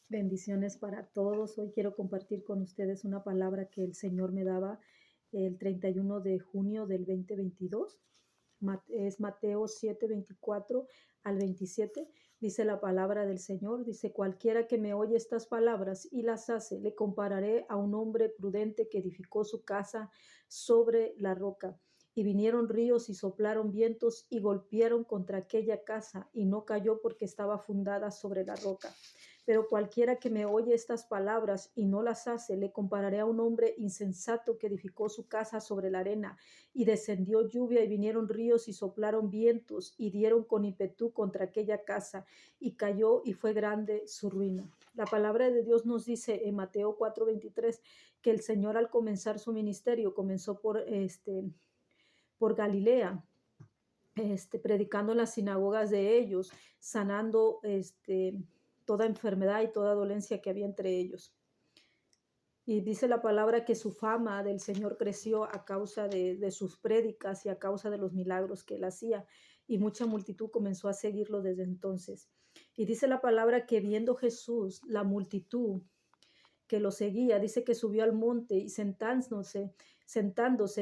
Bendiciones para todos. Hoy quiero compartir con ustedes una palabra que el Señor me daba el 31 de junio del 2022. Es Mateo 7, 24 al 27. Dice la palabra del Señor, dice: cualquiera que me oye estas palabras y las hace, le compararé a un hombre prudente que edificó su casa sobre la roca. Y vinieron ríos y soplaron vientos y golpearon contra aquella casa, y no cayó porque estaba fundada sobre la roca. Pero cualquiera que me oye estas palabras y no las hace, le compararé a un hombre insensato que edificó su casa sobre la arena, y descendió lluvia y vinieron ríos y soplaron vientos y dieron con ímpetu contra aquella casa, y cayó y fue grande su ruina. La palabra de Dios nos dice en Mateo 4:23 que el Señor, al comenzar su ministerio, comenzó por Galilea, predicando en las sinagogas de ellos, sanando toda enfermedad y toda dolencia que había entre ellos. Y dice la palabra que su fama del Señor creció a causa de sus prédicas y a causa de los milagros que él hacía. Y mucha multitud comenzó a seguirlo desde entonces. Y dice la palabra que, viendo Jesús la multitud que lo seguía, dice que subió al monte, y sentándose,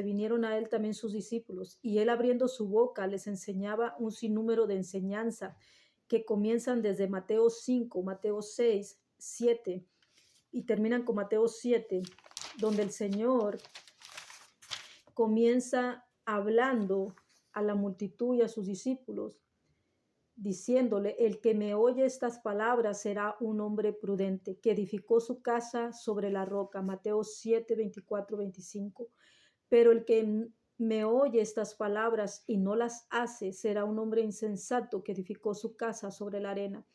vinieron a él también sus discípulos. Y él, abriendo su boca, les enseñaba un sinnúmero de enseñanza que comienzan desde Mateo 5, Mateo 6, 7 y terminan con Mateo 7, donde el Señor comienza hablando a la multitud y a sus discípulos, diciéndole: el que me oye estas palabras será un hombre prudente, que edificó su casa sobre la roca. Mateo 7, 24, 25. Pero el que me oye estas palabras y no las hace será un hombre insensato que edificó su casa sobre la arena.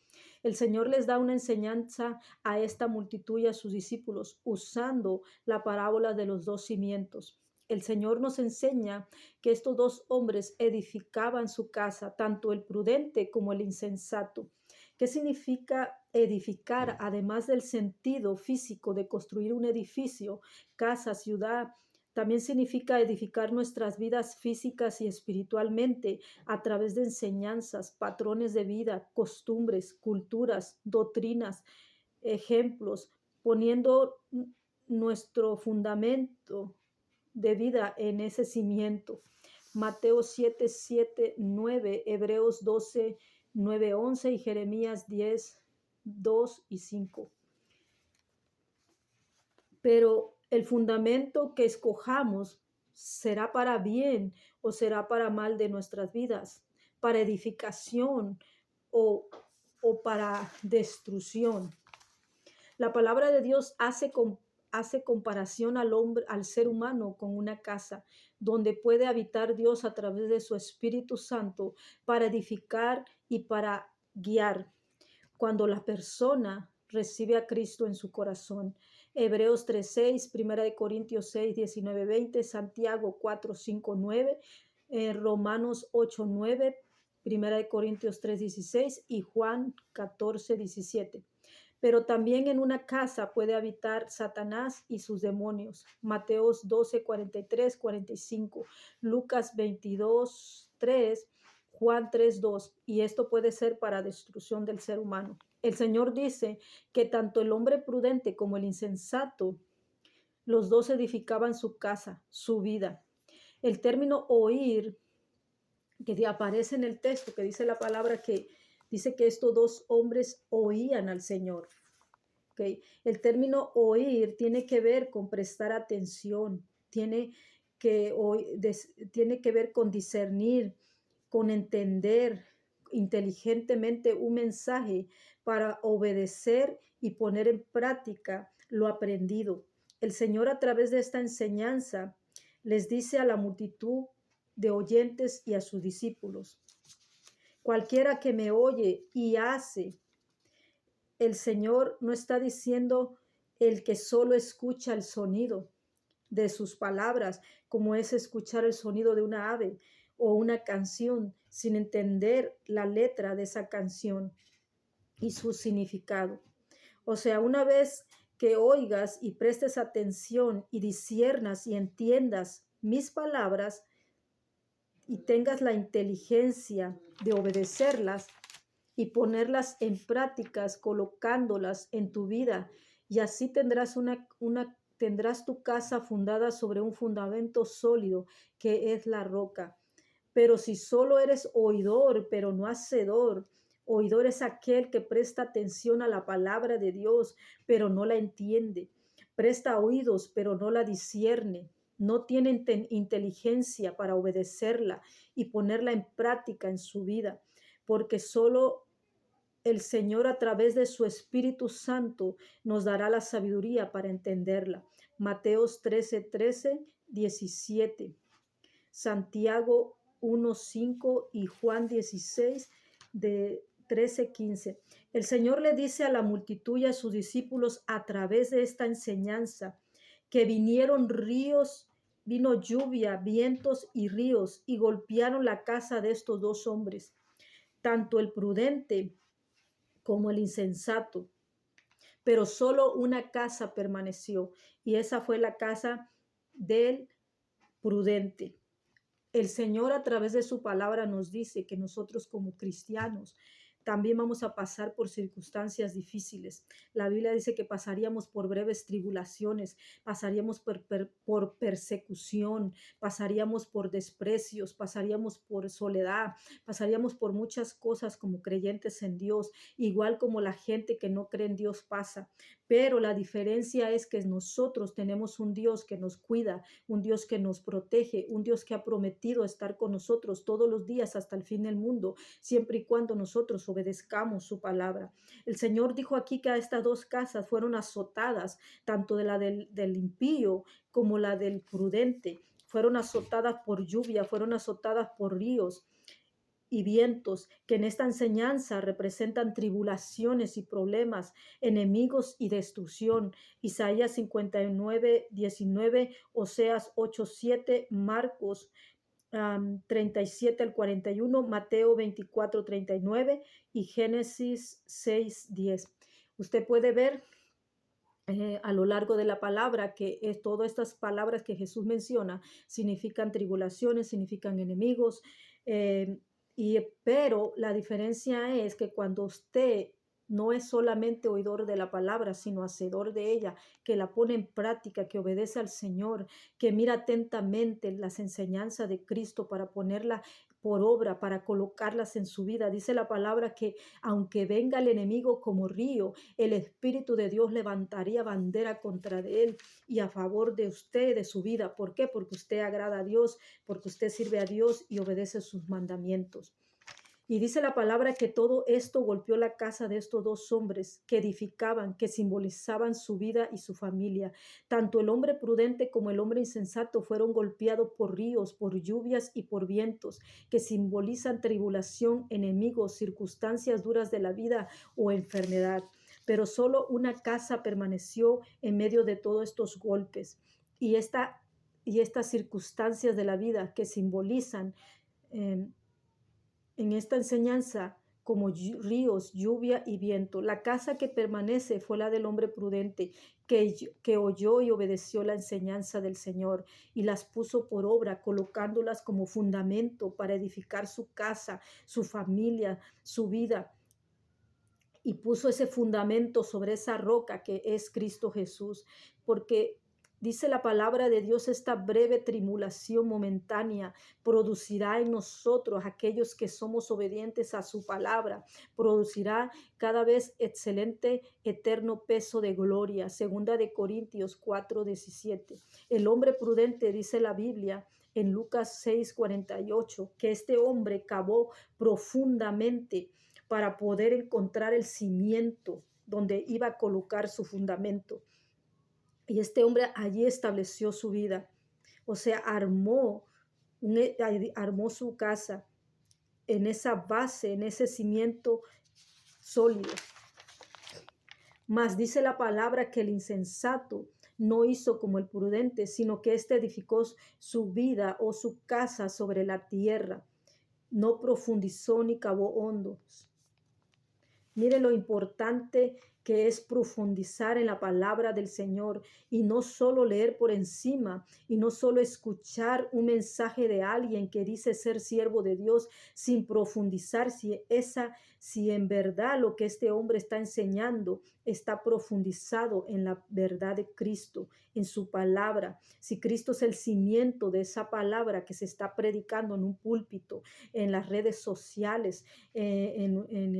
El Señor les da una enseñanza a esta multitud y a sus discípulos usando la parábola de los dos cimientos. El Señor nos enseña que estos dos hombres edificaban su casa, tanto el prudente como el insensato. ¿Qué significa edificar? Además del sentido físico de construir un edificio, casa, ciudad, también significa edificar nuestras vidas físicas y espiritualmente a través de enseñanzas, patrones de vida, costumbres, culturas, doctrinas, ejemplos, poniendo nuestro fundamento de vida en ese cimiento. Mateo 7, 7, 9, Hebreos 12, 9, 11 y Jeremías 10, 2 y 5. Pero el fundamento que escojamos será para bien o será para mal de nuestras vidas, para edificación o, o para destrucción. La palabra de Dios hace comparación al hombre, al ser humano, con una casa donde puede habitar Dios a través de su Espíritu Santo para edificar y para guiar cuando la persona recibe a Cristo en su corazón. Hebreos 3:6, Primera de Corintios 6, 19, 20, Santiago 4, 5, 9, Romanos 8, 9, Primera de Corintios 3, 16 y Juan 14, 17. Pero también en una casa puede habitar Satanás y sus demonios. Mateos 12, 43, 45, Lucas 22, 3, Juan 3, 2. Y esto puede ser para destrucción del ser humano. El Señor dice que tanto el hombre prudente como el insensato, los dos edificaban su casa, su vida. El término oír, que aparece en el texto, que dice la palabra, que dice que estos dos hombres oían al Señor. ¿Okay? El término oír tiene que ver con prestar atención, tiene que ver con discernir, con entender inteligentemente un mensaje para obedecer y poner en práctica lo aprendido. El Señor, a través de esta enseñanza, les dice a la multitud de oyentes y a sus discípulos: cualquiera que me oye y hace. El Señor no está diciendo el que solo escucha el sonido de sus palabras, como es escuchar el sonido de una ave o una canción sin entender la letra de esa canción y su significado. O sea, una vez que oigas y prestes atención y disciernas y entiendas mis palabras y tengas la inteligencia de obedecerlas, y ponerlas en prácticas, colocándolas en tu vida. Y así tendrás tu casa fundada sobre un fundamento sólido, que es la roca. Pero si solo eres oidor, pero no hacedor, oidor es aquel que presta atención a la palabra de Dios, pero no la entiende. Presta oídos, pero no la discierne. No tiene inteligencia para obedecerla y ponerla en práctica en su vida, porque solo el Señor a través de su Espíritu Santo nos dará la sabiduría para entenderla. Mateos 13, 17. Santiago 1:5 y Juan 16 de 13:15. El Señor le dice a la multitud y a sus discípulos a través de esta enseñanza que vinieron ríos, vino lluvia, vientos y ríos y golpearon la casa de estos dos hombres, tanto el prudente como el insensato, pero solo una casa permaneció, y esa fue la casa del prudente. El Señor a través de su palabra nos dice que nosotros como cristianos también vamos a pasar por circunstancias difíciles. La Biblia dice que pasaríamos por breves tribulaciones, pasaríamos por persecución, pasaríamos por desprecios, pasaríamos por soledad, pasaríamos por muchas cosas como creyentes en Dios, igual como la gente que no cree en Dios pasa. Pero la diferencia es que nosotros tenemos un Dios que nos cuida, un Dios que nos protege, un Dios que ha prometido estar con nosotros todos los días hasta el fin del mundo, siempre y cuando nosotros obedezcamos su palabra. El Señor dijo aquí que a estas dos casas fueron azotadas, tanto de la del impío como la del prudente. Fueron azotadas por lluvia, fueron azotadas por ríos y vientos, que en esta enseñanza representan tribulaciones y problemas, enemigos y destrucción. Isaías 59:19, Oseas 8:7, Marcos 37 al 41, Mateo 24:39 y Génesis 6:10. Usted puede ver a lo largo de la palabra que todas estas palabras que Jesús menciona significan tribulaciones, significan enemigos, eh, pero la diferencia es que cuando usted no es solamente oidor de la palabra, sino hacedor de ella, que la pone en práctica, que obedece al Señor, que mira atentamente las enseñanzas de Cristo para ponerla por obra, para colocarlas en su vida. Dice la palabra que aunque venga el enemigo como río, el Espíritu de Dios levantaría bandera contra de él y a favor de usted, de su vida. ¿Por qué? Porque usted agrada a Dios, porque usted sirve a Dios y obedece sus mandamientos. Y dice la palabra que todo esto golpeó la casa de estos dos hombres que edificaban, que simbolizaban su vida y su familia. Tanto el hombre prudente como el hombre insensato fueron golpeados por ríos, por lluvias y por vientos, que simbolizan tribulación, enemigos, circunstancias duras de la vida o enfermedad. Pero solo una casa permaneció en medio de todos estos golpes. Y, estas circunstancias de la vida que simbolizan en esta enseñanza como ríos, lluvia y viento. La casa que permanece fue la del hombre prudente, que oyó y obedeció la enseñanza del Señor y las puso por obra, colocándolas como fundamento para edificar su casa, su familia, su vida. Y puso ese fundamento sobre esa roca que es Cristo Jesús, porque dice la palabra de Dios, esta breve tribulación momentánea producirá en nosotros, aquellos que somos obedientes a su palabra, producirá cada vez excelente, eterno peso de gloria. Segunda de Corintios 4:17. El hombre prudente, dice la Biblia, en Lucas 6:48, que este hombre cavó profundamente para poder encontrar el cimiento donde iba a colocar su fundamento. Y este hombre allí estableció su vida. O sea, armó su casa en esa base, en ese cimiento sólido. Mas dice la palabra que el insensato no hizo como el prudente, sino que éste edificó su vida o su casa sobre la tierra. No profundizó ni cavó hondos. Mire lo importante que es profundizar en la palabra del Señor y no solo leer por encima y no solo escuchar un mensaje de alguien que dice ser siervo de Dios sin profundizar si en verdad lo que este hombre está enseñando está profundizado en la verdad de Cristo, en su palabra. Si Cristo es el cimiento de esa palabra que se está predicando en un púlpito, en las redes sociales, en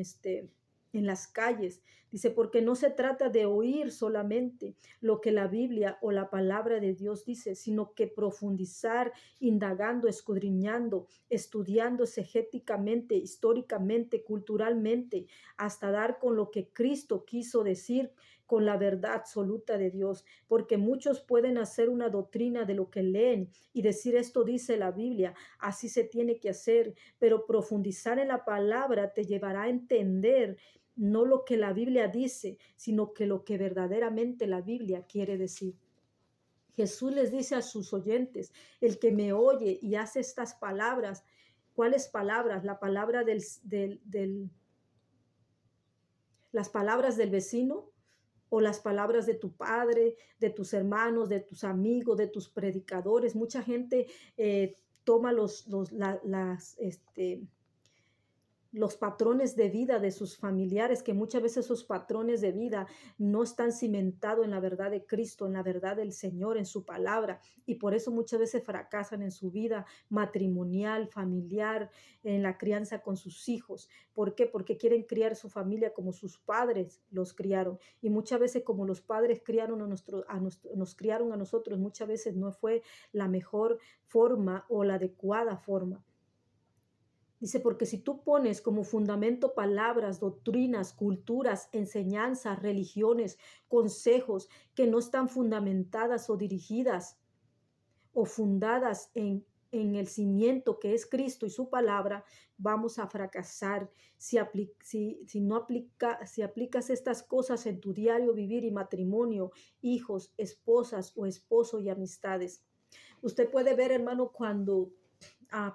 las calles. Dice, porque no se trata de oír solamente lo que la Biblia o la palabra de Dios dice, sino que profundizar, indagando, escudriñando, estudiando exegéticamente, históricamente, culturalmente, hasta dar con lo que Cristo quiso decir, con la verdad absoluta de Dios, porque muchos pueden hacer una doctrina de lo que leen y decir esto dice la Biblia, así se tiene que hacer, pero profundizar en la palabra te llevará a entender no lo que la Biblia dice, sino que lo que verdaderamente la Biblia quiere decir. Jesús les dice a sus oyentes, el que me oye y hace estas palabras, ¿cuáles palabras? La palabra las palabras del vecino o las palabras de tu padre, de tus hermanos, de tus amigos, de tus predicadores. Mucha gente toma los patrones de vida de sus familiares, que muchas veces esos patrones de vida no están cimentados en la verdad de Cristo, en la verdad del Señor, en su palabra, y por eso muchas veces fracasan en su vida matrimonial, familiar, en la crianza con sus hijos. ¿Por qué? Porque quieren criar su familia como sus padres los criaron, y muchas veces como los padres criaron nos criaron a nosotros, muchas veces no fue la mejor forma o la adecuada forma. Dice, porque si tú pones como fundamento palabras, doctrinas, culturas, enseñanzas, religiones, consejos que no están fundamentadas o dirigidas o fundadas en el cimiento que es Cristo y su palabra, vamos a fracasar. Si aplicas estas cosas en tu diario vivir y matrimonio, hijos, esposas o esposo y amistades. Usted puede ver, hermano, cuando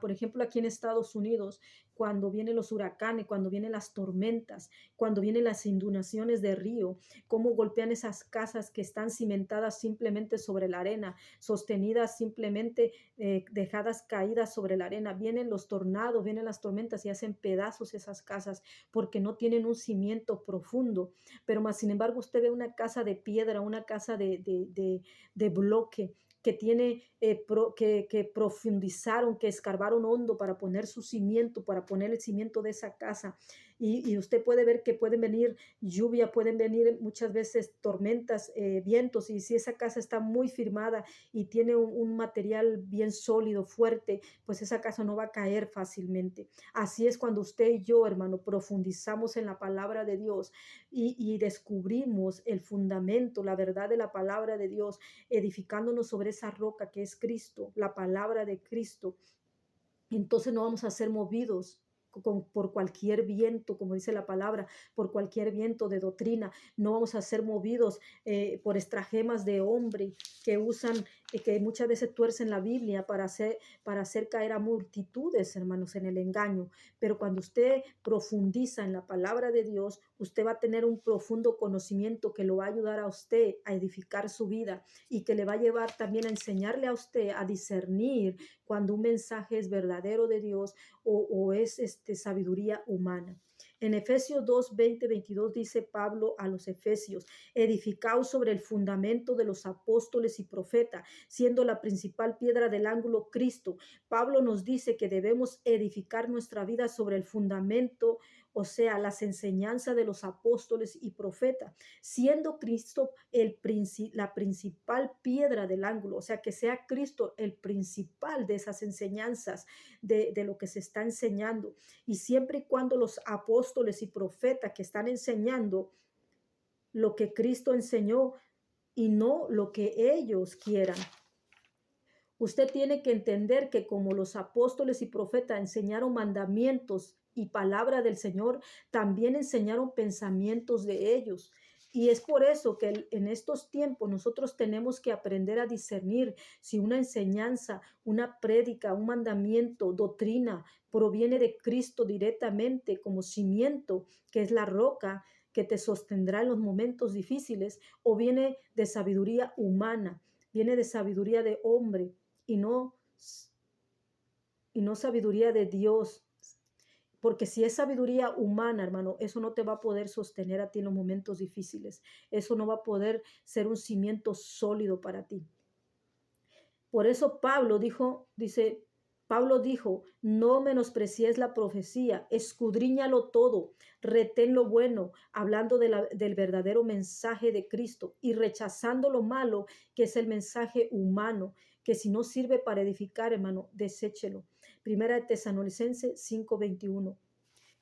por ejemplo, aquí en Estados Unidos, cuando vienen los huracanes, cuando vienen las tormentas, cuando vienen las inundaciones de río, cómo golpean esas casas que están cimentadas simplemente sobre la arena, sostenidas simplemente, dejadas caídas sobre la arena. Vienen los tornados, vienen las tormentas y hacen pedazos esas casas porque no tienen un cimiento profundo. Pero más, sin embargo, usted ve una casa de piedra, una casa de bloque, que tiene que profundizaron, que escarbaron hondo para poner su cimiento, para poner el cimiento de esa casa. Y usted puede ver que pueden venir lluvia, pueden venir muchas veces tormentas, vientos, y si esa casa está muy firmada y tiene un material bien sólido, fuerte, pues esa casa no va a caer fácilmente. Así es cuando usted y yo, hermano, profundizamos en la palabra de Dios y descubrimos el fundamento, la verdad de la palabra de Dios, edificándonos sobre esa roca que es Cristo, la palabra de Cristo. Entonces no vamos a ser movidos por cualquier viento, como dice la palabra, por cualquier viento de doctrina. No vamos a ser movidos por estratagemas de hombre que usan, que muchas veces tuercen la Biblia para hacer caer a multitudes, hermanos, en el engaño. Pero cuando usted profundiza en la palabra de Dios, usted va a tener un profundo conocimiento que lo va a ayudar a usted a edificar su vida y que le va a llevar también a enseñarle a usted a discernir cuando un mensaje es verdadero de Dios o es sabiduría humana. En Efesios 2, 20, 22 dice Pablo a los efesios, edificaos sobre el fundamento de los apóstoles y profetas, siendo la principal piedra del ángulo Cristo. Pablo nos dice que debemos edificar nuestra vida sobre el fundamento, o sea, las enseñanzas de los apóstoles y profetas, siendo Cristo la principal piedra del ángulo, o sea, que sea Cristo el principal de esas enseñanzas, de lo que se está enseñando. Y siempre y cuando los apóstoles y profetas que están enseñando lo que Cristo enseñó y no lo que ellos quieran. Usted tiene que entender que como los apóstoles y profetas enseñaron mandamientos y palabra del Señor, también enseñaron pensamientos de ellos. Y es por eso que en estos tiempos nosotros tenemos que aprender a discernir si una enseñanza, una prédica, un mandamiento, doctrina proviene de Cristo directamente como cimiento, que es la roca que te sostendrá en los momentos difíciles, o viene de sabiduría humana, viene de sabiduría de hombre y no sabiduría de Dios. Porque si es sabiduría humana, hermano, eso no te va a poder sostener a ti en los momentos difíciles. Eso no va a poder ser un cimiento sólido para ti. Por eso Pablo dijo, no menosprecies la profecía, escudriñalo todo, retén lo bueno, hablando del verdadero mensaje de Cristo y rechazando lo malo, que es el mensaje humano, que si no sirve para edificar, hermano, deséchelo. Primera de Tesalonicenses 5:21.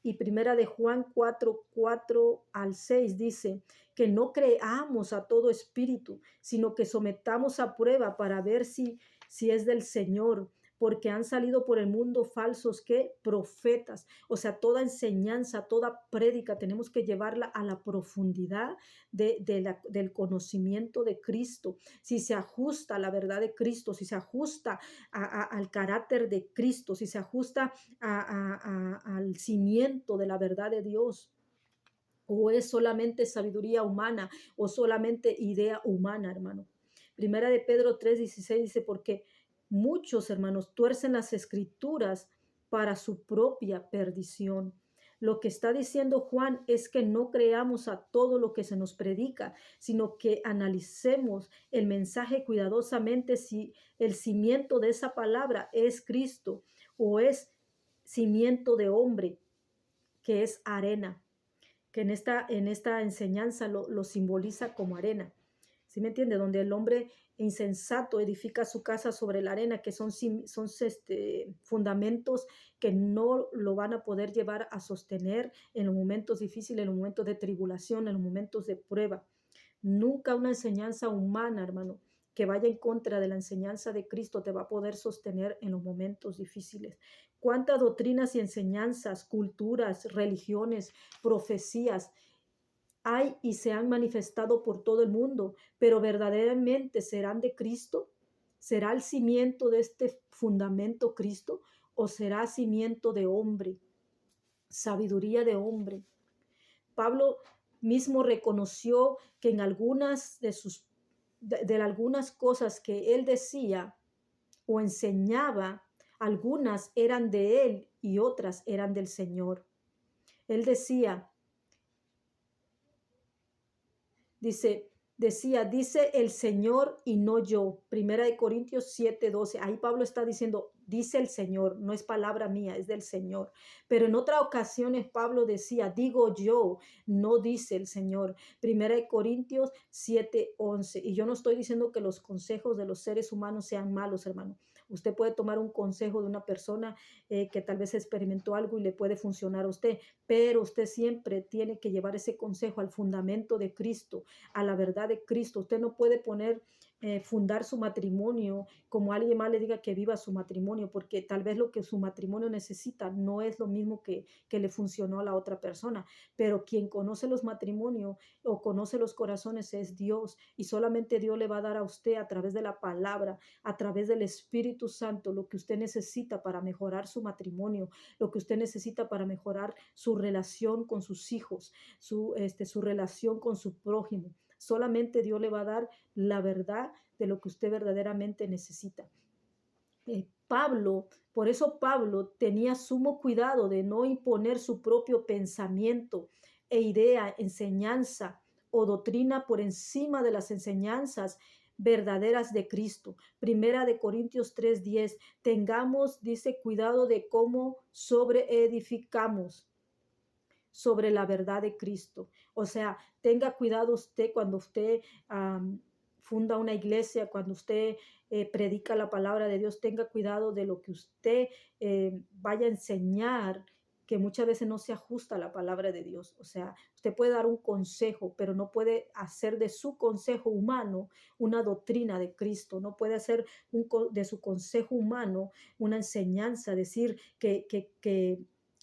Y primera de Juan 4:4 al 6 dice que no creamos a todo espíritu, sino que sometamos a prueba para ver si es del Señor, porque han salido por el mundo falsos que profetas. O sea, toda enseñanza, toda prédica tenemos que llevarla a la profundidad del conocimiento de Cristo. Si se ajusta a la verdad de Cristo, si se ajusta al carácter de Cristo, si se ajusta al cimiento de la verdad de Dios, o es solamente sabiduría humana o solamente idea humana, hermano. Primera de Pedro 3:16 dice, porque muchos hermanos tuercen las escrituras para su propia perdición. Lo que está diciendo Juan es que no creamos a todo lo que se nos predica, sino que analicemos el mensaje cuidadosamente si el cimiento de esa palabra es Cristo o es cimiento de hombre, que es arena, que en esta enseñanza lo simboliza como arena. ¿Sí me entiende? Donde el hombre insensato edifica su casa sobre la arena, que son fundamentos que no lo van a poder llevar a sostener en los momentos difíciles, en los momentos de tribulación, en los momentos de prueba. Nunca una enseñanza humana, hermano, que vaya en contra de la enseñanza de Cristo te va a poder sostener en los momentos difíciles. ¿Cuántas doctrinas y enseñanzas, culturas, religiones, profecías hay y se han manifestado por todo el mundo, pero verdaderamente serán de Cristo? ¿Será el cimiento de este fundamento Cristo o será cimiento de hombre, sabiduría de hombre? Pablo mismo reconoció que en algunas de algunas cosas que él decía o enseñaba, algunas eran de él y otras eran del Señor. Él dice el Señor y no yo. Primera de Corintios 7:12. Ahí Pablo está diciendo, dice el Señor, no es palabra mía, es del Señor. Pero en otras ocasiones Pablo decía, digo yo, no dice el Señor. Primera de Corintios 7:11. Y yo no estoy diciendo que los consejos de los seres humanos sean malos, hermano. Usted puede tomar un consejo de una persona que tal vez experimentó algo y le puede funcionar a usted, pero usted siempre tiene que llevar ese consejo al fundamento de Cristo, a la verdad de Cristo. Usted no puede fundar su matrimonio como alguien más le diga que viva su matrimonio, porque tal vez lo que su matrimonio necesita no es lo mismo que le funcionó a la otra persona. Pero quien conoce los matrimonios o conoce los corazones es Dios, y solamente Dios le va a dar a usted a través de la palabra, a través del Espíritu Santo, lo que usted necesita para mejorar su matrimonio, lo que usted necesita para mejorar su relación con sus hijos, su relación con su prójimo. Solamente Dios le va a dar la verdad de lo que usted verdaderamente necesita. Por eso Pablo tenía sumo cuidado de no imponer su propio pensamiento e idea, enseñanza o doctrina por encima de las enseñanzas verdaderas de Cristo. Primera de Corintios 3:10. Tengamos, dice, cuidado de cómo sobreedificamos sobre la verdad de Cristo. O sea, tenga cuidado usted cuando usted funda una iglesia, cuando usted predica la palabra de Dios, tenga cuidado de lo que usted vaya a enseñar, que muchas veces no se ajusta a la palabra de Dios. O sea, usted puede dar un consejo, pero no puede hacer de su consejo humano una doctrina de Cristo. No puede hacer de su consejo humano una enseñanza, decir que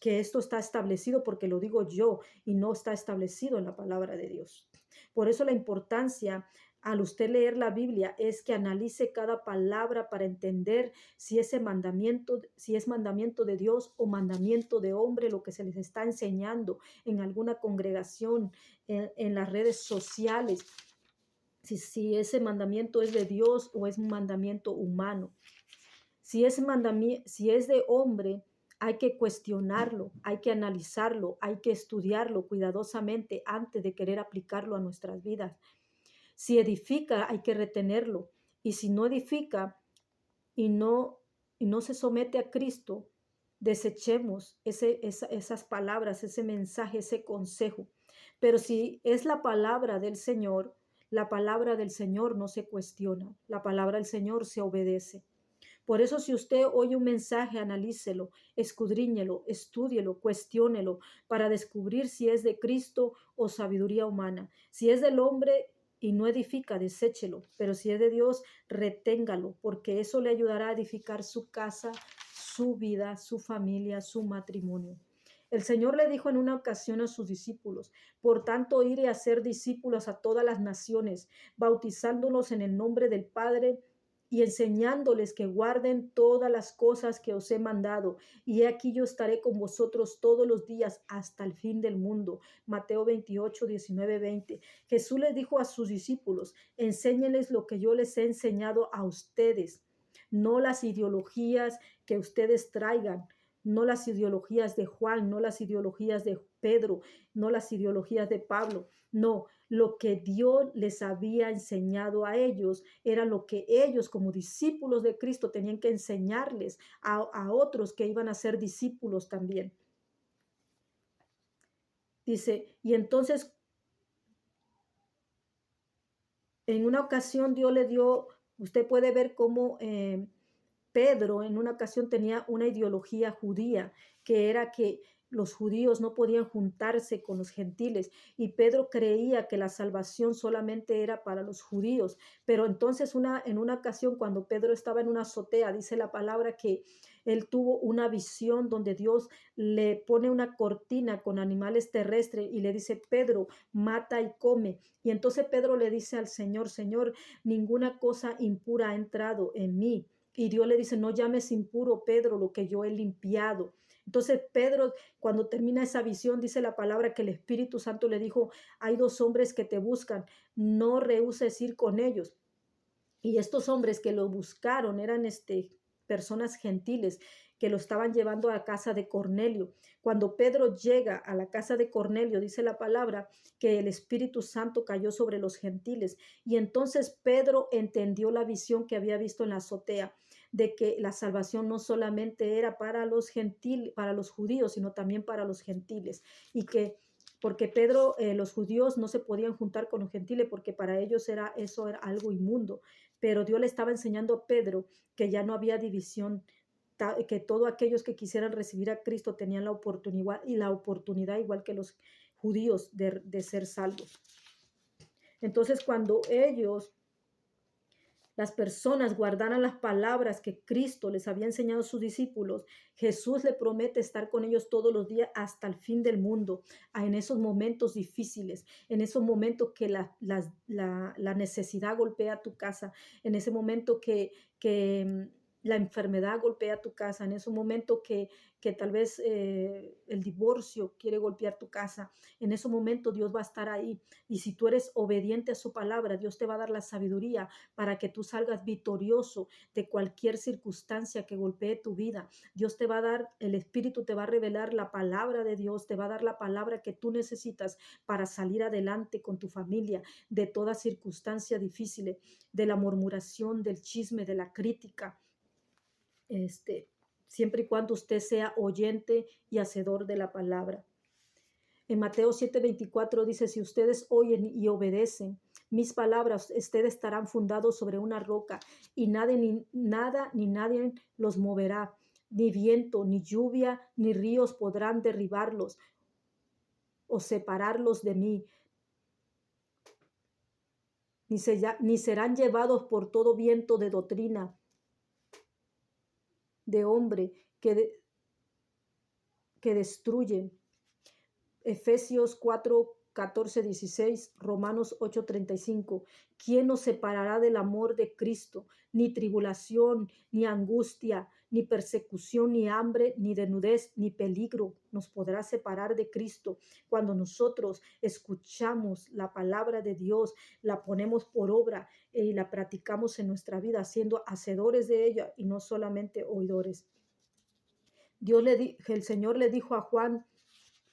esto está establecido porque lo digo yo y no está establecido en la palabra de Dios. Por eso la importancia al usted leer la Biblia es que analice cada palabra para entender si ese mandamiento, si es mandamiento de Dios o mandamiento de hombre, lo que se les está enseñando en alguna congregación, en las redes sociales, si ese mandamiento es de Dios o es un mandamiento humano. Si es de hombre, hay que cuestionarlo, hay que analizarlo, hay que estudiarlo cuidadosamente antes de querer aplicarlo a nuestras vidas. Si edifica, hay que retenerlo. Y si no edifica y no se somete a Cristo, desechemos esas palabras, ese mensaje, ese consejo. Pero si es la palabra del Señor no se cuestiona, la palabra del Señor se obedece. Por eso, si usted oye un mensaje, analícelo, escudriñelo, estúdielo, cuestiónelo para descubrir si es de Cristo o sabiduría humana. Si es del hombre y no edifica, deséchelo, pero si es de Dios, reténgalo, porque eso le ayudará a edificar su casa, su vida, su familia, su matrimonio. El Señor le dijo en una ocasión a sus discípulos: por tanto, ir y hacer discípulos a todas las naciones, bautizándolos en el nombre del Padre y enseñándoles que guarden todas las cosas que os he mandado. Y he aquí yo estaré con vosotros todos los días hasta el fin del mundo. Mateo 28, 19, 20. Jesús les dijo a sus discípulos: enséñenles lo que yo les he enseñado a ustedes, no las ideologías que ustedes traigan, no las ideologías de Juan, no las ideologías de Pedro, no las ideologías de Pablo. No, lo que Dios les había enseñado a ellos era lo que ellos como discípulos de Cristo tenían que enseñarles a otros que iban a ser discípulos también. Dice, y entonces en una ocasión Dios le dio, usted puede ver cómo Pedro en una ocasión tenía una ideología judía, que era que los judíos no podían juntarse con los gentiles, y Pedro creía que la salvación solamente era para los judíos. Pero entonces en una ocasión, cuando Pedro estaba en una azotea, dice la palabra que él tuvo una visión donde Dios le pone una cortina con animales terrestres y le dice: Pedro, mata y come. Y entonces Pedro le dice al Señor: Señor, ninguna cosa impura ha entrado en mí. Y Dios le dice: no llames impuro, Pedro, lo que yo he limpiado. Entonces Pedro, cuando termina esa visión, dice la palabra que el Espíritu Santo le dijo: hay dos hombres que te buscan, no rehuses ir con ellos. Y estos hombres que lo buscaron eran personas gentiles que lo estaban llevando a la casa de Cornelio. Cuando Pedro llega a la casa de Cornelio, dice la palabra que el Espíritu Santo cayó sobre los gentiles. Y entonces Pedro entendió la visión que había visto en la azotea, de que la salvación no solamente era para los gentiles, para los judíos, sino también para los gentiles. Y que porque Pedro, los judíos no se podían juntar con los gentiles porque para ellos eso era algo inmundo. Pero Dios le estaba enseñando a Pedro que ya no había división, que todos aquellos que quisieran recibir a Cristo tenían la oportunidad igual que los judíos de ser salvos. Entonces, cuando las personas guardaran las palabras que Cristo les había enseñado a sus discípulos, Jesús le promete estar con ellos todos los días hasta el fin del mundo, en esos momentos difíciles, en esos momentos que la necesidad golpea tu casa, en ese momento que la enfermedad golpea tu casa, en ese momento que tal vez el divorcio quiere golpear tu casa. En ese momento Dios va a estar ahí. Y si tú eres obediente a su palabra, Dios te va a dar la sabiduría para que tú salgas victorioso de cualquier circunstancia que golpee tu vida. Dios te va a dar, el Espíritu te va a revelar la palabra de Dios, te va a dar la palabra que tú necesitas para salir adelante con tu familia de toda circunstancia difícil, de la murmuración, del chisme, de la crítica. Siempre y cuando usted sea oyente y hacedor de la palabra. En Mateo 7:24 dice: si ustedes oyen y obedecen mis palabras, ustedes estarán fundados sobre una roca y nada ni nadie los moverá. Ni viento, ni lluvia, ni ríos podrán derribarlos o separarlos de mí. Ni serán llevados por todo viento de doctrina de hombre que destruyen. Efesios 4, 14:16, Romanos 8:35. ¿Quién nos separará del amor de Cristo? Ni tribulación, ni angustia, ni persecución, ni hambre, ni desnudez, ni peligro nos podrá separar de Cristo. Cuando nosotros escuchamos la palabra de Dios, la ponemos por obra y la practicamos en nuestra vida, siendo hacedores de ella y no solamente oidores. El Señor le dijo a Juan,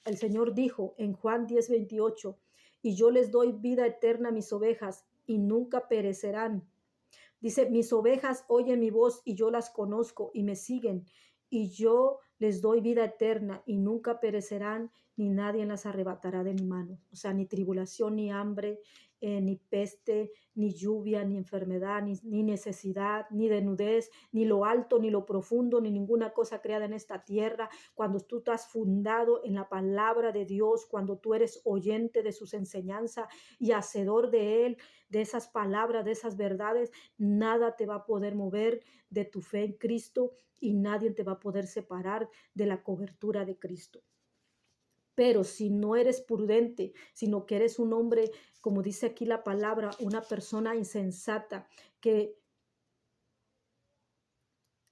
el Señor dijo en Juan 10:28, y yo les doy vida eterna a mis ovejas y nunca perecerán. Dice, mis ovejas oyen mi voz y yo las conozco y me siguen, y yo les doy vida eterna y nunca perecerán, ni nadie las arrebatará de mi mano. O sea, ni tribulación, ni hambre, ni peste, ni lluvia, ni enfermedad, ni necesidad, ni desnudez, ni lo alto, ni lo profundo, ni ninguna cosa creada en esta tierra. Cuando tú estás fundado en la palabra de Dios, cuando tú eres oyente de sus enseñanzas y hacedor de él, de esas palabras, de esas verdades, nada te va a poder mover de tu fe en Cristo y nadie te va a poder separar de la cobertura de Cristo. Pero si no eres prudente, sino que eres un hombre, como dice aquí la palabra, una persona insensata,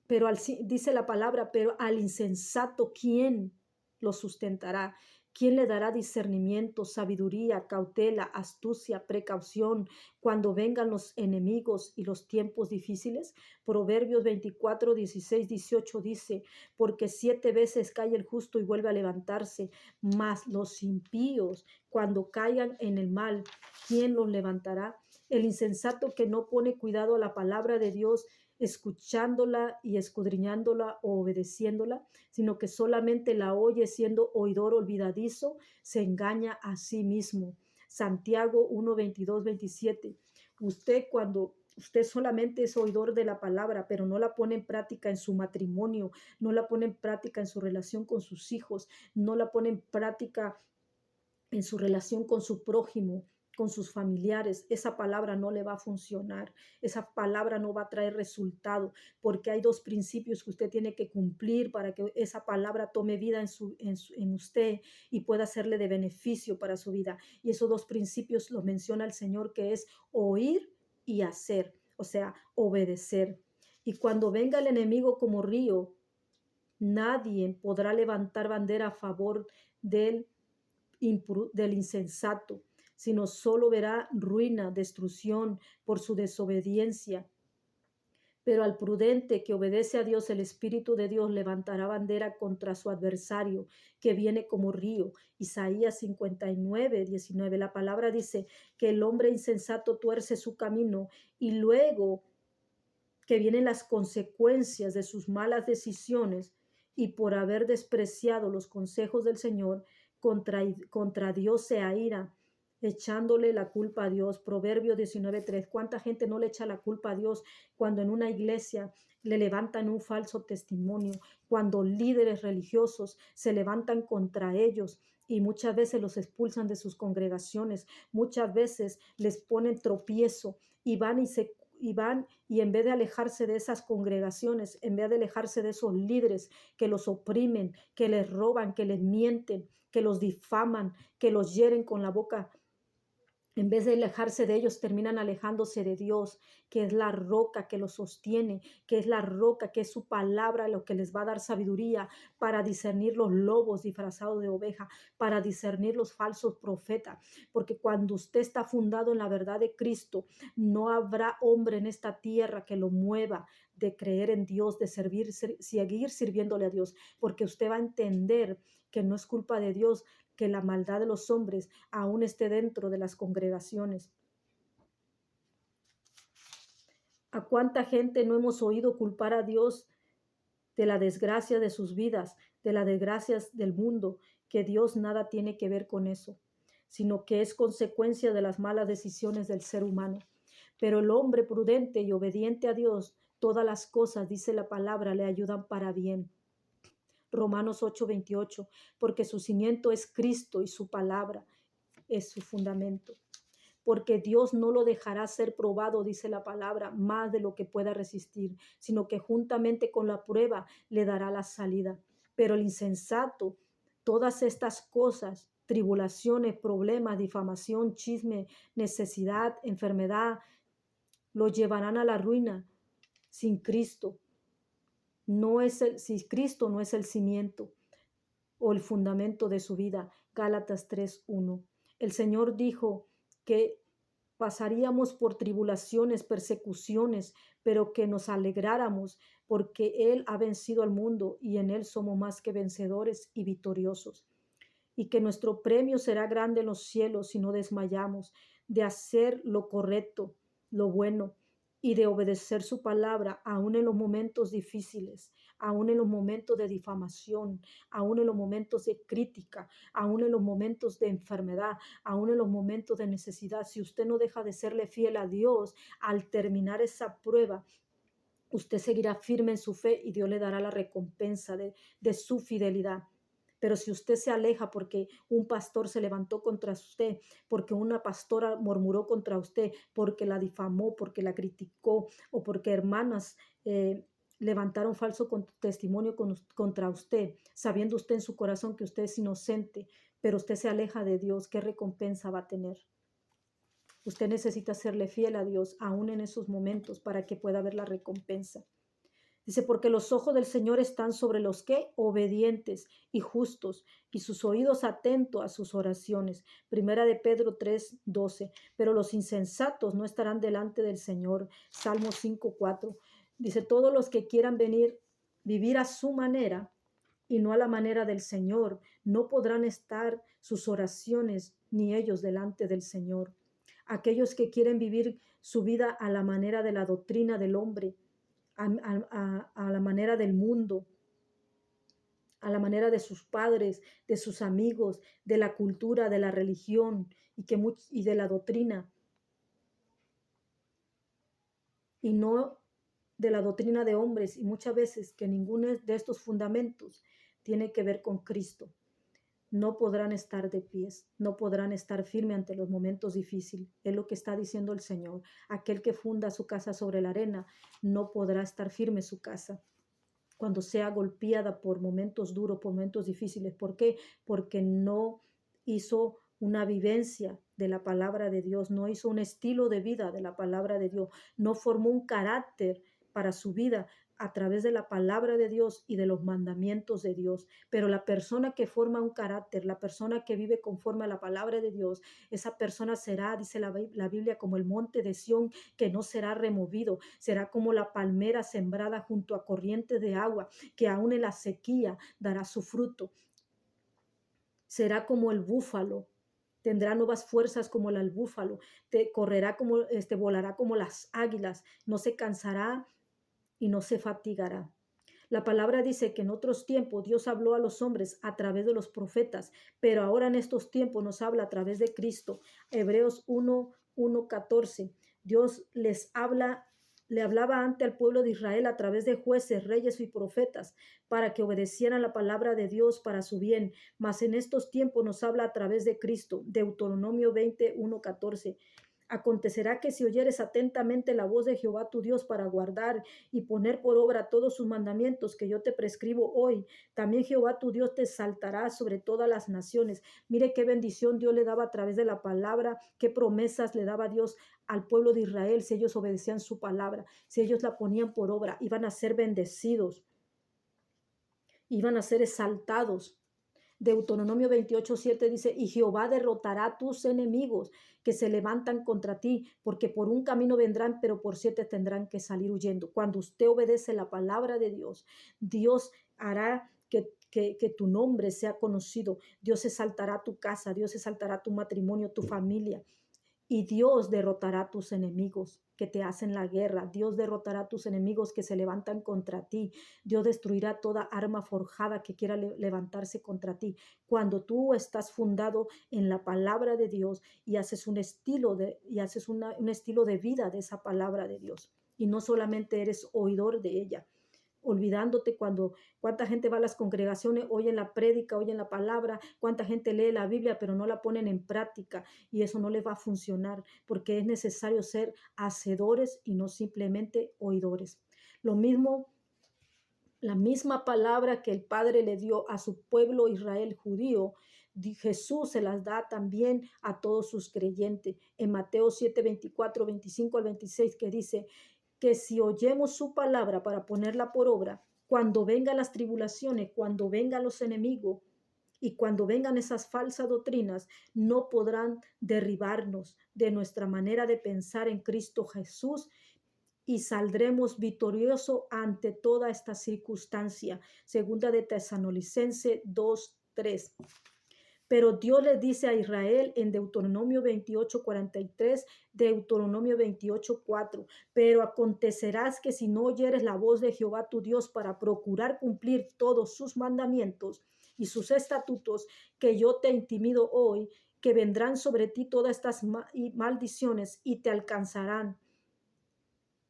dice la palabra, pero al insensato, ¿quién lo sustentará? ¿Quién le dará discernimiento, sabiduría, cautela, astucia, precaución cuando vengan los enemigos y los tiempos difíciles? Proverbios 24, 16, 18 dice, porque 7 veces cae el justo y vuelve a levantarse, mas los impíos cuando caigan en el mal, ¿quién los levantará? El insensato que no pone cuidado a la palabra de Dios, escuchándola y escudriñándola o obedeciéndola, sino que solamente la oye siendo oidor olvidadizo, se engaña a sí mismo. Santiago 1, 22, 27. Cuando usted solamente es oidor de la palabra, pero no la pone en práctica en su matrimonio, no la pone en práctica en su relación con sus hijos, no la pone en práctica en su relación con su prójimo, con sus familiares, esa palabra no le va a funcionar, esa palabra no va a traer resultado, porque hay dos principios que usted tiene que cumplir para que esa palabra tome vida en usted y pueda serle de beneficio para su vida. Y esos dos principios los menciona el Señor, que es oír y hacer, o sea, obedecer. Y cuando venga el enemigo como río, nadie podrá levantar bandera a favor del insensato, sino solo verá ruina, destrucción por su desobediencia. Pero al prudente que obedece a Dios, el Espíritu de Dios levantará bandera contra su adversario, que viene como río. Isaías 59, 19. La palabra dice que el hombre insensato tuerce su camino y luego que vienen las consecuencias de sus malas decisiones y por haber despreciado los consejos del Señor, contra Dios se aira, echándole la culpa a Dios. Proverbio 19:3. ¿Cuánta gente no le echa la culpa a Dios cuando en una iglesia le levantan un falso testimonio, cuando líderes religiosos se levantan contra ellos? Y muchas veces los expulsan de sus congregaciones, muchas veces les ponen tropiezo y van y en vez de alejarse de esas congregaciones, en vez de alejarse de esos líderes que los oprimen, que les roban, que les mienten, que los difaman, que los hieren con la boca, en vez de alejarse de ellos, terminan alejándose de Dios, que es la roca que los sostiene, que es la roca, que es su palabra, lo que les va a dar sabiduría para discernir los lobos disfrazados de oveja, para discernir los falsos profetas. Porque cuando usted está fundado en la verdad de Cristo, no habrá hombre en esta tierra que lo mueva de creer en Dios, de seguir sirviéndole a Dios, porque usted va a entender que no es culpa de Dios que la maldad de los hombres aún esté dentro de las congregaciones. ¿A cuánta gente no hemos oído culpar a Dios de la desgracia de sus vidas, de las desgracias del mundo, que Dios nada tiene que ver con eso, sino que es consecuencia de las malas decisiones del ser humano? Pero el hombre prudente y obediente a Dios, todas las cosas, dice la palabra, le ayudan para bien. Romanos 8:28, porque su cimiento es Cristo y su palabra es su fundamento. Porque Dios no lo dejará ser probado, dice la palabra, más de lo que pueda resistir, sino que juntamente con la prueba le dará la salida. Pero el insensato, todas estas cosas tribulaciones, problemas, difamación, chisme, necesidad, enfermedad, los llevarán a la ruina sin Cristo. Si Cristo no es el cimiento o el fundamento de su vida. Gálatas 3:1. El Señor dijo que pasaríamos por tribulaciones, persecuciones, pero que nos alegráramos porque Él ha vencido al mundo y en Él somos más que vencedores y victoriosos. Y que nuestro premio será grande en los cielos si no desmayamos de hacer lo correcto, lo bueno y de obedecer su palabra, aún en los momentos difíciles, aún en los momentos de difamación, aún en los momentos de crítica, aún en los momentos de enfermedad, aún en los momentos de necesidad. Si usted no deja de serle fiel a Dios, al terminar esa prueba, usted seguirá firme en su fe y Dios le dará la recompensa de su fidelidad. Pero si usted se aleja porque un pastor se levantó contra usted, porque una pastora murmuró contra usted, porque la difamó, porque la criticó o porque hermanas levantaron falso testimonio contra usted, sabiendo usted en su corazón que usted es inocente, pero usted se aleja de Dios, ¿qué recompensa va a tener? Usted necesita serle fiel a Dios aún en esos momentos para que pueda ver la recompensa. Dice, porque los ojos del Señor están sobre los que obedientes y justos y sus oídos atentos a sus oraciones. Primera de Pedro 3:12. Pero los insensatos no estarán delante del Señor. Salmo 5:4. Dice, todos los que quieran vivir a su manera y no a la manera del Señor, no podrán estar sus oraciones ni ellos delante del Señor. Aquellos que quieren vivir su vida a la manera de la doctrina del hombre, a la manera del mundo, a la manera de sus padres, de sus amigos, de la cultura, de la religión y de la doctrina, y no de la doctrina de hombres, y muchas veces que ninguno de estos fundamentos tiene que ver con Cristo. No podrán estar de pies, no podrán estar firmes ante los momentos difíciles. Es lo que está diciendo el Señor. Aquel que funda su casa sobre la arena no podrá estar firme su casa cuando sea golpeada por momentos duros, por momentos difíciles. ¿Por qué? Porque no hizo una vivencia de la palabra de Dios, no hizo un estilo de vida de la palabra de Dios, no formó un carácter para su vida a través de la palabra de Dios y de los mandamientos de Dios. Pero la persona que forma un carácter, la persona que vive conforme a la palabra de Dios, esa persona será, dice la Biblia, como el monte de Sión que no será removido, será como la palmera sembrada junto a corrientes de agua, que aún en la sequía dará su fruto. Será como el búfalo, tendrá nuevas fuerzas como el búfalo, volará como las águilas, no se cansará y no se fatigará. La palabra dice que en otros tiempos Dios habló a los hombres a través de los profetas, pero ahora en estos tiempos nos habla a través de Cristo. Hebreos 1:14. Dios le hablaba ante al pueblo de Israel a través de jueces, reyes y profetas para que obedecieran la palabra de Dios para su bien. Mas en estos tiempos nos habla a través de Cristo. Deuteronomio 20:1-14. Acontecerá que si oyeres atentamente la voz de Jehová tu Dios para guardar y poner por obra todos sus mandamientos que yo te prescribo hoy, también Jehová tu Dios te exaltará sobre todas las naciones. Mire qué bendición Dios le daba a través de la palabra, qué promesas le daba Dios al pueblo de Israel si ellos obedecían su palabra, si ellos la ponían por obra, iban a ser bendecidos, iban a ser exaltados. Deuteronomio 28:7 dice, y Jehová derrotará a tus enemigos que se levantan contra ti, porque por un camino vendrán, pero por 7 tendrán que salir huyendo. Cuando usted obedece la palabra de Dios, Dios hará que tu nombre sea conocido. Dios exaltará tu casa, Dios exaltará tu matrimonio, tu familia. Y Dios derrotará a tus enemigos que te hacen la guerra. Dios derrotará a tus enemigos que se levantan contra ti. Dios destruirá toda arma forjada que quiera levantarse contra ti. Cuando tú estás fundado en la palabra de Dios y haces un estilo un estilo de vida de esa palabra de Dios. Y no solamente eres oidor de ella, olvidándote cuánta gente va a las congregaciones, oyen la prédica, oyen la palabra, cuánta gente lee la Biblia, pero no la ponen en práctica y eso no les va a funcionar porque es necesario ser hacedores y no simplemente oidores. Lo mismo, la misma palabra que el Padre le dio a su pueblo Israel judío, Jesús se las da también a todos sus creyentes. En Mateo 7, 24, 25 al 26, que dice que si oyemos su palabra para ponerla por obra, cuando vengan las tribulaciones, cuando vengan los enemigos y cuando vengan esas falsas doctrinas, no podrán derribarnos de nuestra manera de pensar en Cristo Jesús y saldremos victorioso ante toda esta circunstancia. Segunda de Tesalonicenses 2:3. Pero Dios le dice a Israel en Deuteronomio 28:43, Deuteronomio 28:4, pero acontecerás que si no oyeres la voz de Jehová tu Dios para procurar cumplir todos sus mandamientos y sus estatutos que yo te intimido hoy, que vendrán sobre ti todas estas maldiciones y te alcanzarán.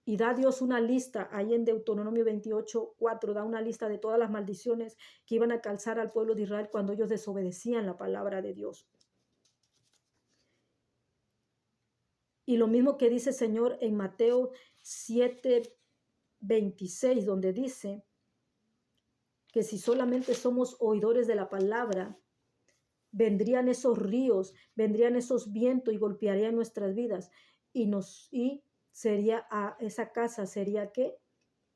Y da Dios una lista, ahí en Deuteronomio 28:4, da una lista de todas las maldiciones que iban a calzar al pueblo de Israel cuando ellos desobedecían la palabra de Dios. Y lo mismo que dice el Señor en Mateo 7:26, donde dice que si solamente somos oidores de la palabra, vendrían esos ríos, vendrían esos vientos y golpearían nuestras vidas y sería esa casa sería que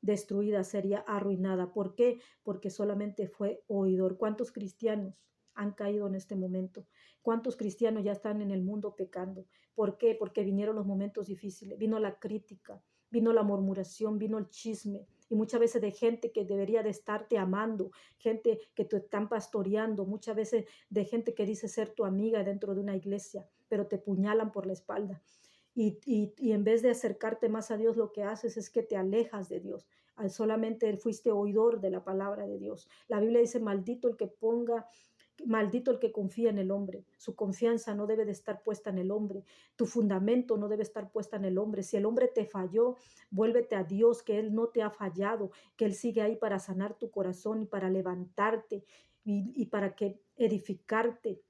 destruida, sería arruinada. ¿Por qué? Porque solamente fue oidor. ¿Cuántos cristianos han caído en este momento? ¿Cuántos cristianos ya están en el mundo pecando? ¿Por qué? Porque vinieron los momentos difíciles, vino la crítica, vino la murmuración, vino el chisme. Y muchas veces de gente que debería de estarte amando, gente que te están pastoreando, muchas veces de gente que dice ser tu amiga dentro de una iglesia, pero te puñalan por la espalda. Y en vez de acercarte más a Dios, lo que haces es que te alejas de Dios. Solamente fuiste oidor de la palabra de Dios. La Biblia dice, maldito el que confía en el hombre. Su confianza no debe de estar puesta en el hombre. Tu fundamento no debe estar puesta en el hombre. Si el hombre te falló, vuélvete a Dios, que Él no te ha fallado, que Él sigue ahí para sanar tu corazón y para levantarte y para que edificarte.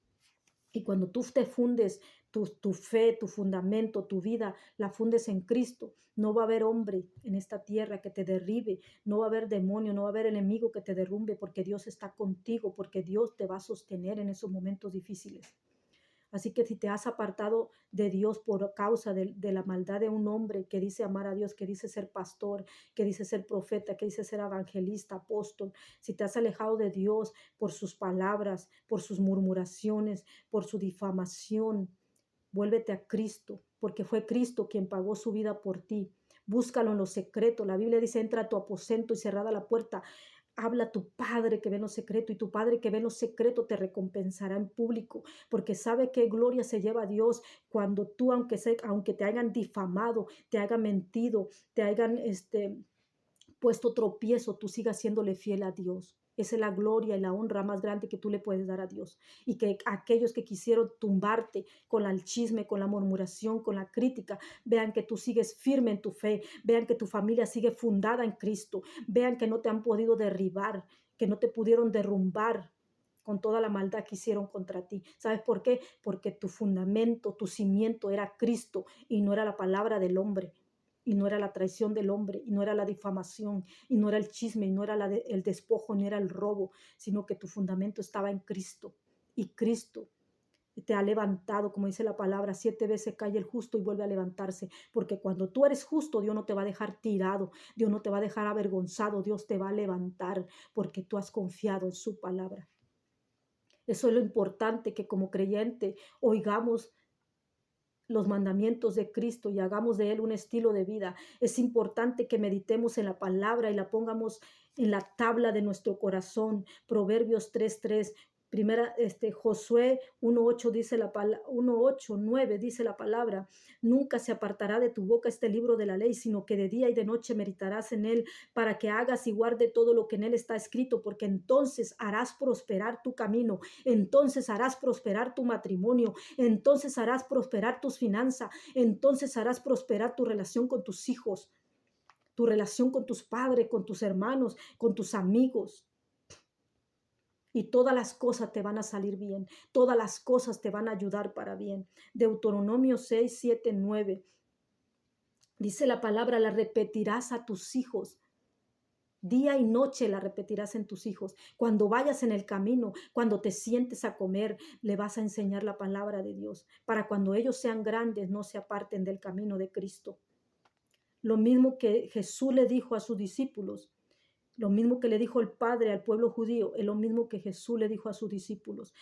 Y cuando tú te fundes, tu fe, tu fundamento, tu vida, la fundes en Cristo, no va a haber hombre en esta tierra que te derribe, no va a haber demonio, no va a haber enemigo que te derrumbe, porque Dios está contigo, porque Dios te va a sostener en esos momentos difíciles. Así que si te has apartado de Dios por causa de la maldad de un hombre que dice amar a Dios, que dice ser pastor, que dice ser profeta, que dice ser evangelista, apóstol, si te has alejado de Dios por sus palabras, por sus murmuraciones, por su difamación, vuélvete a Cristo, porque fue Cristo quien pagó su vida por ti. Búscalo en lo secreto. La Biblia dice, entra a tu aposento y cerrada la puerta. Habla a tu Padre que ve en lo secreto y tu Padre que ve en lo secreto te recompensará en público, porque sabe qué gloria se lleva a Dios cuando tú, aunque te hayan difamado, te hayan mentido, te hayan puesto tropiezo, tú sigas siéndole fiel a Dios. Esa es la gloria y la honra más grande que tú le puedes dar a Dios. Y que aquellos que quisieron tumbarte con el chisme, con la murmuración, con la crítica, vean que tú sigues firme en tu fe, vean que tu familia sigue fundada en Cristo, vean que no te han podido derribar, que no te pudieron derrumbar con toda la maldad que hicieron contra ti. ¿Sabes por qué? Porque tu fundamento, tu cimiento era Cristo y no era la palabra del hombre. Y no era la traición del hombre, y no era la difamación, y no era el chisme, y no era el despojo, ni era el robo, sino que tu fundamento estaba en Cristo. Y Cristo te ha levantado, como dice la palabra, 7 veces cae el justo y vuelve a levantarse. Porque cuando tú eres justo, Dios no te va a dejar tirado, Dios no te va a dejar avergonzado, Dios te va a levantar porque tú has confiado en su palabra. Eso es lo importante, que como creyente oigamos los mandamientos de Cristo y hagamos de Él un estilo de vida. Es importante que meditemos en la palabra y la pongamos en la tabla de nuestro corazón. Proverbios 3:3. Josué 1:8 dice 1:8-9 dice la palabra: nunca se apartará de tu boca este libro de la ley, sino que de día y de noche meditarás en él, para que hagas y guarde todo lo que en él está escrito, porque entonces harás prosperar tu camino, entonces harás prosperar tu matrimonio, entonces harás prosperar tus finanzas, entonces harás prosperar tu relación con tus hijos, tu relación con tus padres, con tus hermanos, con tus amigos. Y todas las cosas te van a salir bien. Todas las cosas te van a ayudar para bien. Deuteronomio 6:7-9. Dice la palabra: la repetirás a tus hijos Día y noche la repetirás en tus hijos. Cuando vayas en el camino, cuando te sientes a comer, le vas a enseñar la palabra de Dios, para cuando ellos sean grandes no se aparten del camino de Cristo. Lo mismo que Jesús le dijo a sus discípulos, lo mismo que le dijo el Padre al pueblo judío, es lo mismo que Jesús le dijo a sus discípulos.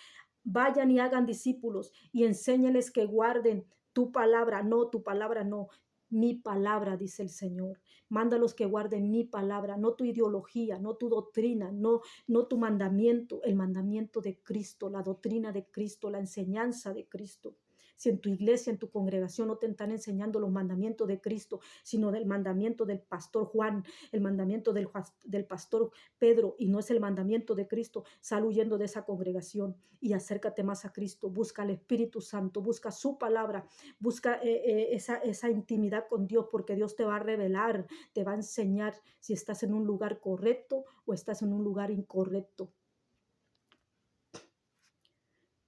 Vayan y hagan discípulos y enséñales que guarden tu palabra no, mi palabra, dice el Señor. Mándalos que guarden mi palabra, no tu ideología, no tu doctrina, no tu mandamiento, el mandamiento de Cristo, la doctrina de Cristo, la enseñanza de Cristo. Si en tu iglesia, en tu congregación no te están enseñando los mandamientos de Cristo, sino del mandamiento del pastor Juan, el mandamiento del pastor Pedro, y no es el mandamiento de Cristo, sal huyendo de esa congregación y acércate más a Cristo. Busca al Espíritu Santo, busca su palabra, busca esa intimidad con Dios, porque Dios te va a revelar, te va a enseñar si estás en un lugar correcto o estás en un lugar incorrecto.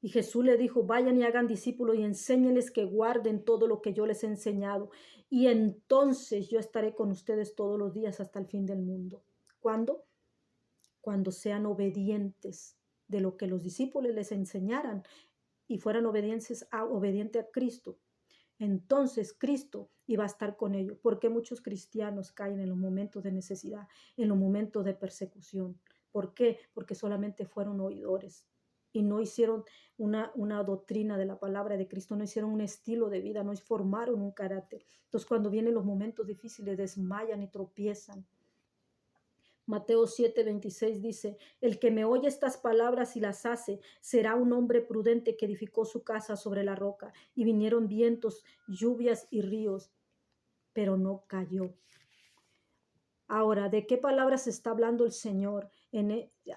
Y Jesús le dijo, vayan y hagan discípulos y enséñenles que guarden todo lo que yo les he enseñado. Y entonces yo estaré con ustedes todos los días hasta el fin del mundo. ¿Cuándo? Cuando sean obedientes de lo que los discípulos les enseñaran y fueran obedientes a Cristo. Entonces Cristo iba a estar con ellos. ¿Por qué muchos cristianos caen en los momentos de necesidad, en los momentos de persecución? ¿Por qué? Porque solamente fueron oidores y no hicieron una doctrina de la palabra de Cristo, no hicieron un estilo de vida, no formaron un carácter. Entonces cuando vienen los momentos difíciles desmayan y tropiezan. Mateo 7:26 dice, el que me oye estas palabras y las hace, será un hombre prudente que edificó su casa sobre la roca, y vinieron vientos, lluvias y ríos, pero no cayó. Ahora, ¿de qué palabras está hablando el Señor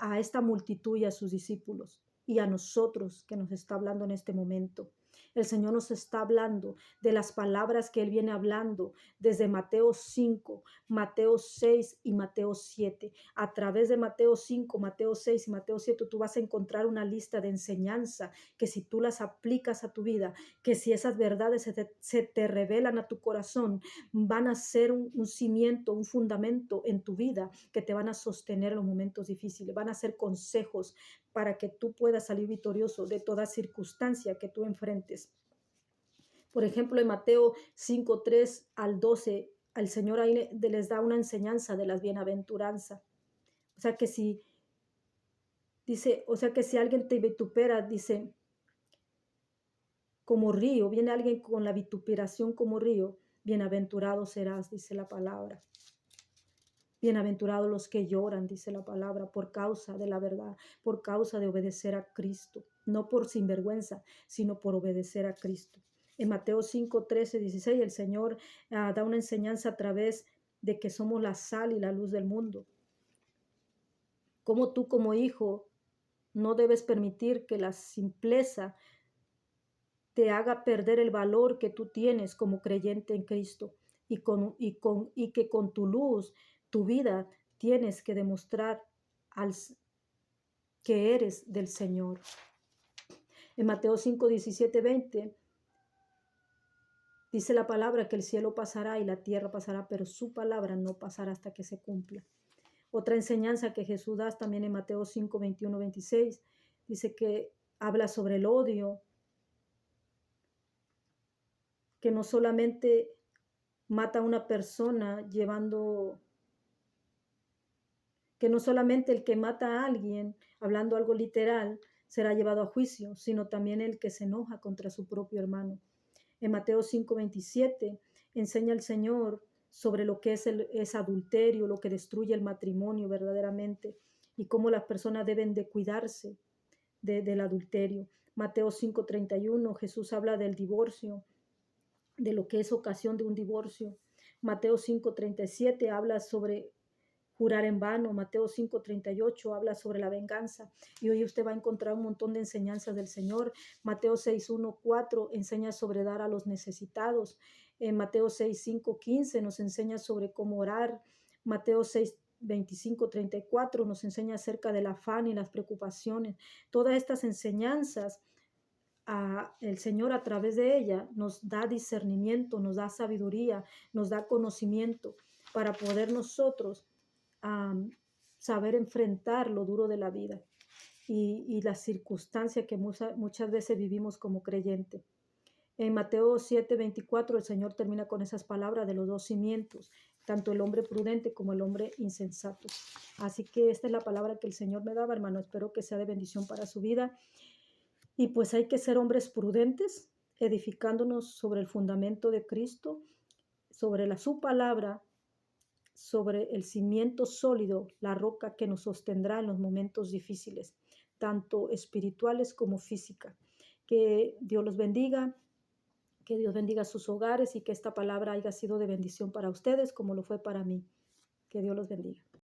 a esta multitud y a sus discípulos? Y a nosotros que nos está hablando en este momento. El Señor nos está hablando de las palabras que Él viene hablando desde Mateo 5, Mateo 6 y Mateo 7. A través de Mateo 5, Mateo 6 y Mateo 7 tú vas a encontrar una lista de enseñanza que si tú las aplicas a tu vida, que si esas verdades se te revelan a tu corazón, van a ser un cimiento, un fundamento en tu vida que te van a sostener en los momentos difíciles, van a ser consejos para que tú puedas salir victorioso de toda circunstancia que tú enfrentes. Por ejemplo, en Mateo 5, 3 al 12, al Señor ahí les da una enseñanza de las bienaventuranzas. O sea que si alguien te vitupera, dice, como río, viene alguien con la vituperación como río, bienaventurado serás, dice la palabra. Bienaventurados los que lloran, dice la palabra, por causa de la verdad, por causa de obedecer a Cristo, no por sinvergüenza, sino por obedecer a Cristo. En Mateo 5, 13, 16, el Señor da una enseñanza a través de que somos la sal y la luz del mundo. Como tú como hijo no debes permitir que la simpleza te haga perder el valor que tú tienes como creyente en Cristo y que con tu luz, tu vida, tienes que demostrar que eres del Señor. En Mateo 5, 17, 20 dice la palabra que el cielo pasará y la tierra pasará, pero su palabra no pasará hasta que se cumpla. Otra enseñanza que Jesús da también en Mateo 5, 21, 26 dice que habla sobre el odio, que no solamente mata a una persona que no solamente el que mata a alguien, hablando algo literal, será llevado a juicio, sino también el que se enoja contra su propio hermano. En Mateo 5:27 enseña el Señor sobre lo que es adulterio, lo que destruye el matrimonio verdaderamente y cómo las personas deben de cuidarse del adulterio. Mateo 5:31 Jesús habla del divorcio, de lo que es ocasión de un divorcio. Mateo 5:37 habla sobre jurar en vano. Mateo 5:38 habla sobre la venganza. Y hoy usted va a encontrar un montón de enseñanzas del Señor. Mateo 6:1-4 enseña sobre dar a los necesitados. En Mateo 6:5-15 nos enseña sobre cómo orar. Mateo 6:25-34 nos enseña acerca del afán y las preocupaciones. Todas estas enseñanzas, el Señor a través de ella nos da discernimiento, nos da sabiduría, nos da conocimiento para poder nosotros am, saber enfrentar lo duro de la vida y la circunstancia que muchas veces vivimos como creyente. En Mateo 7:24 el Señor termina con esas palabras de los dos cimientos, tanto el hombre prudente como el hombre insensato. Así que esta es la palabra que el Señor me daba, hermano. Espero que sea de bendición para su vida. Y pues hay que ser hombres prudentes, edificándonos sobre el fundamento de Cristo, sobre su palabra, sobre el cimiento sólido, la roca que nos sostendrá en los momentos difíciles, tanto espirituales como física. Que Dios los bendiga, que Dios bendiga sus hogares y que esta palabra haya sido de bendición para ustedes como lo fue para mí. Que Dios los bendiga.